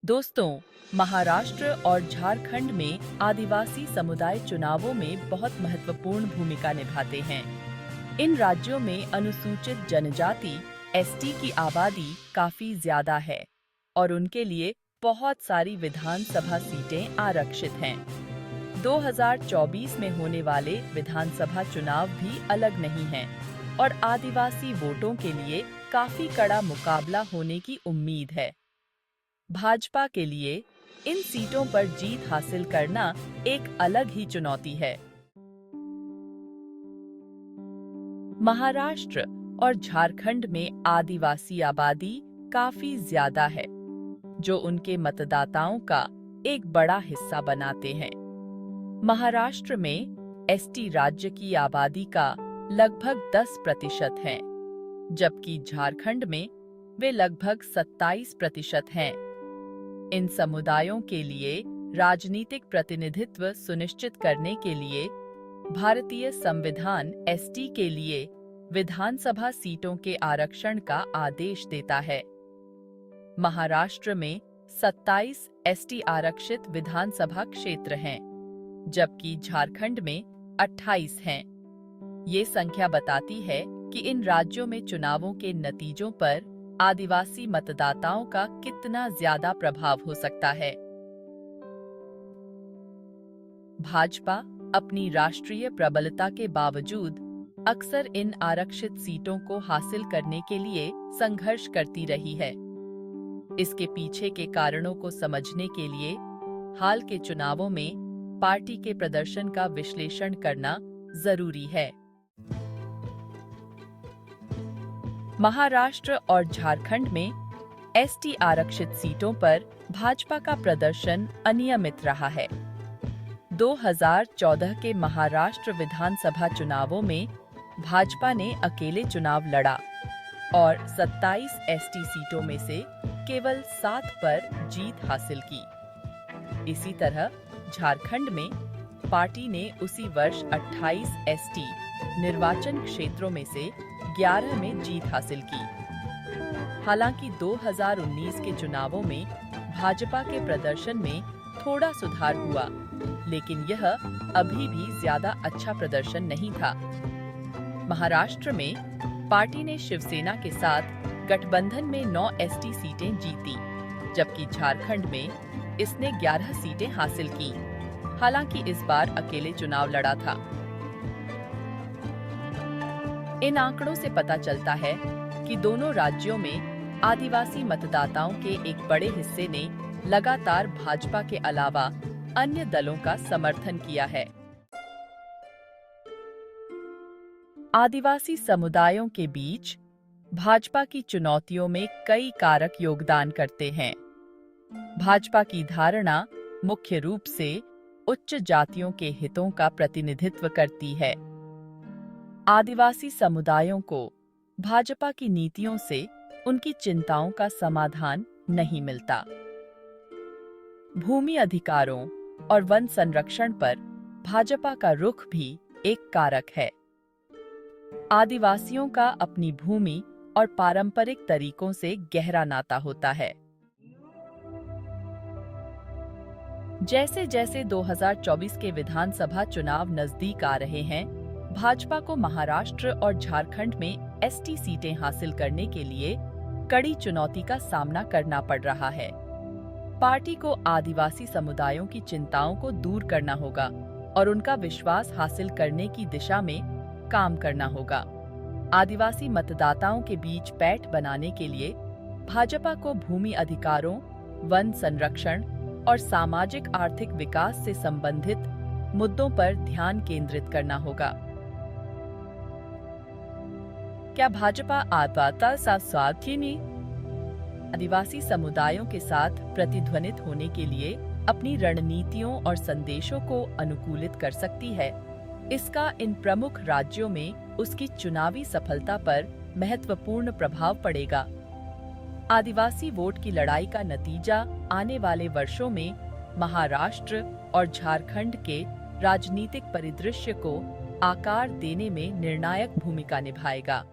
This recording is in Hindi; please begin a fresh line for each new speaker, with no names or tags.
दोस्तों, महाराष्ट्र और झारखंड में आदिवासी समुदाय चुनावों में बहुत महत्वपूर्ण भूमिका निभाते हैं। इन राज्यों में अनुसूचित जनजाति एसटी की आबादी काफी ज्यादा है और उनके लिए बहुत सारी विधानसभा सीटें आरक्षित हैं। 2024 में होने वाले विधानसभा चुनाव भी अलग नहीं हैं और आदिवासी वोटों के लिए काफी कड़ा मुकाबला होने की उम्मीद है। भाजपा के लिए इन सीटों पर जीत हासिल करना एक अलग ही चुनौती है। महाराष्ट्र और झारखंड में आदिवासी आबादी काफी ज्यादा है, जो उनके मतदाताओं का एक बड़ा हिस्सा बनाते हैं। महाराष्ट्र में एसटी राज्य की आबादी का लगभग 10% है, जबकि झारखंड में वे लगभग 27% हैं। इन समुदायों के लिए राजनीतिक प्रतिनिधित्व सुनिश्चित करने के लिए भारतीय संविधान एसटी के लिए विधानसभा सीटों के आरक्षण का आदेश देता है। महाराष्ट्र में 27 एसटी आरक्षित विधानसभा क्षेत्र हैं, जबकि झारखंड में 28 हैं। ये संख्या बताती है कि इन राज्यों में चुनावों के नतीजों पर आदिवासी मतदाताओं का कितना ज्यादा प्रभाव हो सकता है। भाजपा अपनी राष्ट्रीय प्रबलता के बावजूद अक्सर इन आरक्षित सीटों को हासिल करने के लिए संघर्ष करती रही है। इसके पीछे के कारणों को समझने के लिए हाल के चुनावों में पार्टी के प्रदर्शन का विश्लेषण करना जरूरी है। महाराष्ट्र और झारखंड में एसटी आरक्षित सीटों पर भाजपा का प्रदर्शन अनियमित रहा है। 2014 के महाराष्ट्र विधानसभा चुनावों में भाजपा ने अकेले चुनाव लड़ा और 27 एसटी सीटों में से केवल 7 पर जीत हासिल की। इसी तरह झारखंड में पार्टी ने उसी वर्ष 28 एसटी निर्वाचन क्षेत्रों में से 11 में जीत हासिल की। हालांकि 2019 के चुनावों में भाजपा के प्रदर्शन में थोड़ा सुधार हुआ, लेकिन यह अभी भी ज्यादा अच्छा प्रदर्शन नहीं था। महाराष्ट्र में पार्टी ने शिवसेना के साथ गठबंधन में 9 एसटी सीटें जीती, जबकि झारखंड में इसने 11 सीटें हासिल की। हालांकि इस बार अकेले चुनाव लड़ा था। इन आंकड़ों से पता चलता है कि दोनों राज्यों में आदिवासी मतदाताओं के एक बड़े हिस्से ने लगातार भाजपा के अलावा अन्य दलों का समर्थन किया है। आदिवासी समुदायों के बीच भाजपा की चुनौतियों में कई कारक योगदान करते हैं। भाजपा की धारणा मुख्य रूप से उच्च जातियों के हितों का प्रतिनिधित्व करती है। आदिवासी समुदायों को भाजपा की नीतियों से उनकी चिंताओं का समाधान नहीं मिलता। भूमि अधिकारों और वन संरक्षण पर भाजपा का रुख भी एक कारक है। आदिवासियों का अपनी भूमि और पारंपरिक तरीकों से गहरा नाता होता है। जैसे जैसे 2024 के विधानसभा चुनाव नजदीक आ रहे हैं, भाजपा को महाराष्ट्र और झारखंड में एसटी सीटें हासिल करने के लिए कड़ी चुनौती का सामना करना पड़ रहा है। पार्टी को आदिवासी समुदायों की चिंताओं को दूर करना होगा और उनका विश्वास हासिल करने की दिशा में काम करना होगा। आदिवासी मतदाताओं के बीच पैठ बनाने के लिए भाजपा को भूमि अधिकारों, वन संरक्षण और सामाजिक आर्थिक विकास से संबंधित मुद्दों पर ध्यान केंद्रित करना होगा। क्या भाजपा आदिवासी समुदायों के साथ प्रतिध्वनित होने के लिए अपनी रणनीतियों और संदेशों को अनुकूलित कर सकती है? इसका इन प्रमुख राज्यों में उसकी चुनावी सफलता पर महत्वपूर्ण प्रभाव पड़ेगा। आदिवासी वोट की लड़ाई का नतीजा आने वाले वर्षों में महाराष्ट्र और झारखंड के राजनीतिक परिदृश्य को आकार देने में निर्णायक भूमिका निभाएगा।